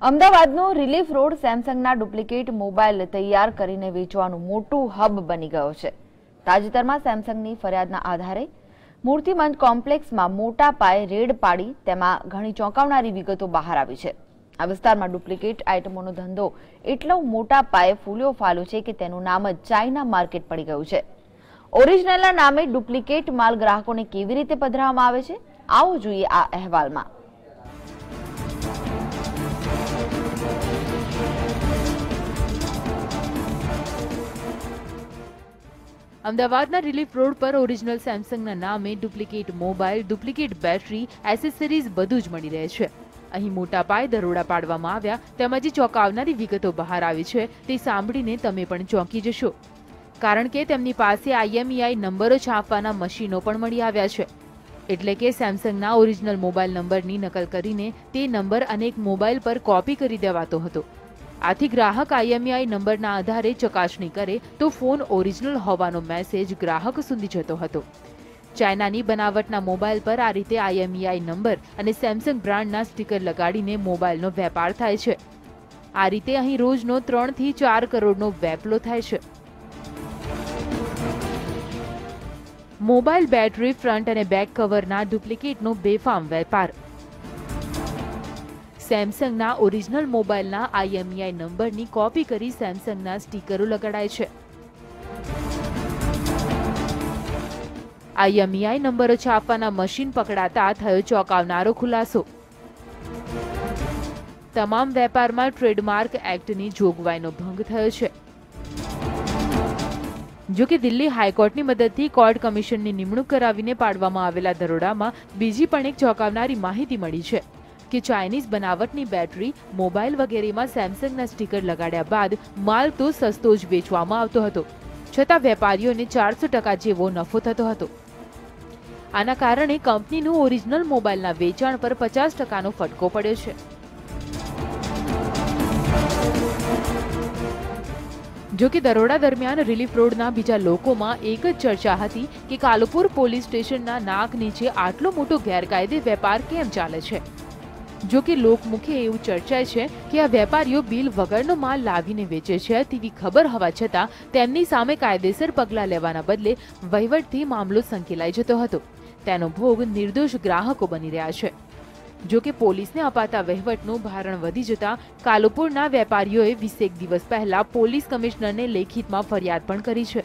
અમદાવાદનો relief road સેમસંગના duplicate mobile તૈયાર કરીને વેચવાનું મોટું હબ બની ગયો છે। તાજેતરમાં સેમસંગની ફરિયાદના આધારે મૂર્તિમંત કોમ્પ્લેક્સમાં મોટા પાયે રેડ પાડી તેમાં ઘણી ચોંકાવનારી વિગતો બહાર આવી છે। આ વિસ્તારમાં ડુપ્લિકેટ આઇટમોનો ધંધો એટલો મોટા પાયે ફૂલ્યો ફાલ્યો છે કે તેનું નામ જ ચાઇના માર્કેટ પડી ગયું છે। ઓરિજિનલના નામે ડુપ્લિકેટ માલ ગ્રાહકોને કેવી રીતે પધરાવવામાં આવે છે, આવો જોઈએ આ અહેવાલમાં। અમદાવાદના રિલીફ રોડ પર ઓરિજિનલ સેમસંગના નામે duplicate mobile, duplicate battery, accessories બધું જ મળી રહે છે। અહીં મોટા પાયે દરોડા પાડવામાં આવ્યા તેમાં જે ચોંકાવનારી વિગતો બહાર આવી છે તે સાંભળીને તમે પણ ચોંકી જશો, કારણ કે તેમની પાસે IMEI નંબરો છાપવાના મશીનો પણ મળી આવ્યા છે। એટલે કે સેમસંગના ઓરિજિનલ મોબાઈલ નંબરની નકલ કરીને તે નંબર અનેક મોબાઈલ પર કોપી કરી દેવાતો હતો। આથી ગ્રાહક IMEI નંબરના આધારે ચકાસણી કરે તો ફોન ઓરિજિનલ હોવાનો મેસેજ ગ્રાહક સુધી જતો હતો। ચાઇનાની બનાવટના મોબાઈલ પર આ રીતે IMEI નંબર અને સેમસંગ બ્રાન્ડના સ્ટીકર લગાડીને મોબાઈલનો વેપાર થાય છે। આ રીતે અહીં રોજનો 3 થી 4 કરોડનો વેપલો થાય છે। મોબાઈલ બેટરી, ફ્રન્ટ અને બેક કવરના ડુપ્લિકેટનો બેફામ વેપાર। સેમસંગના ઓરિજિનલ મોબાઈલના IMEI નંબરની કોપી કરી સેમસંગના સ્ટીકરો લગાડાય છે। IMEI નંબરો છાપવાના મશીન પકડાતા થયો ચોંકાવનારો ખુલાસો। તમામ વેપારમાં ટ્રેડમાર્ક એક્ટની જોગવાઈનો ભંગ થયો છે। જો કે દિલ્હી હાઈકોર્ટની મદદથી કોર્ટ કમિશનની નિમણૂક કરાવીને પાડવામાં આવેલા દરોડામાં બીજી પણ એક ચોંકાવનારી માહિતી મળી છે કે ચાઇનીઝ બનાવટની બેટરી, મોબાઈલ વગેરેમાં સેમસંગના સ્ટીકર લગાડ્યા બાદ માલ તો સસ્તો જ વેચવામાં આવતો હતો, છતાં વેપારીઓને 400% જેવો નફો થતો હતો। આના કારણે કંપનીનું ઓરિજિનલ મોબાઈલના વેચાણ પર 50%નો ફટકો પડ્યો છે। જો કે દરોડા દરમિયાન રિલીફ રોડના બીજા લોકોમાં એક જ ચર્ચા હતી કે કાલુપુર પોલીસ સ્ટેશનના નાક નીચે આટલો મોટો ગેરકાયદે વેપાર કેમ ચાલે છે। જો કે લોકમુખે એવું ચર્ચાય છે કે આ વેપારીઓ બિલ વગરનો માલ લાવીને વેચે છે તેવી ખબર હોવા છતાં તેમની સામે કાયદેસર પગલાં લેવાના બદલે વહીવટથી મામલો સંકેલાઈ જતો હતો। તેનો ભોગ નિર્દોષ ગ્રાહકો બની રહ્યા છે। જો કે પોલીસને અપાતા વહીવટનું ભારણ વધી જતા કાલુપુરના વેપારીઓએ 20 દિવસ પહેલા પોલીસ કમિશનરને લેખિતમાં ફરિયાદ પણ કરી છે।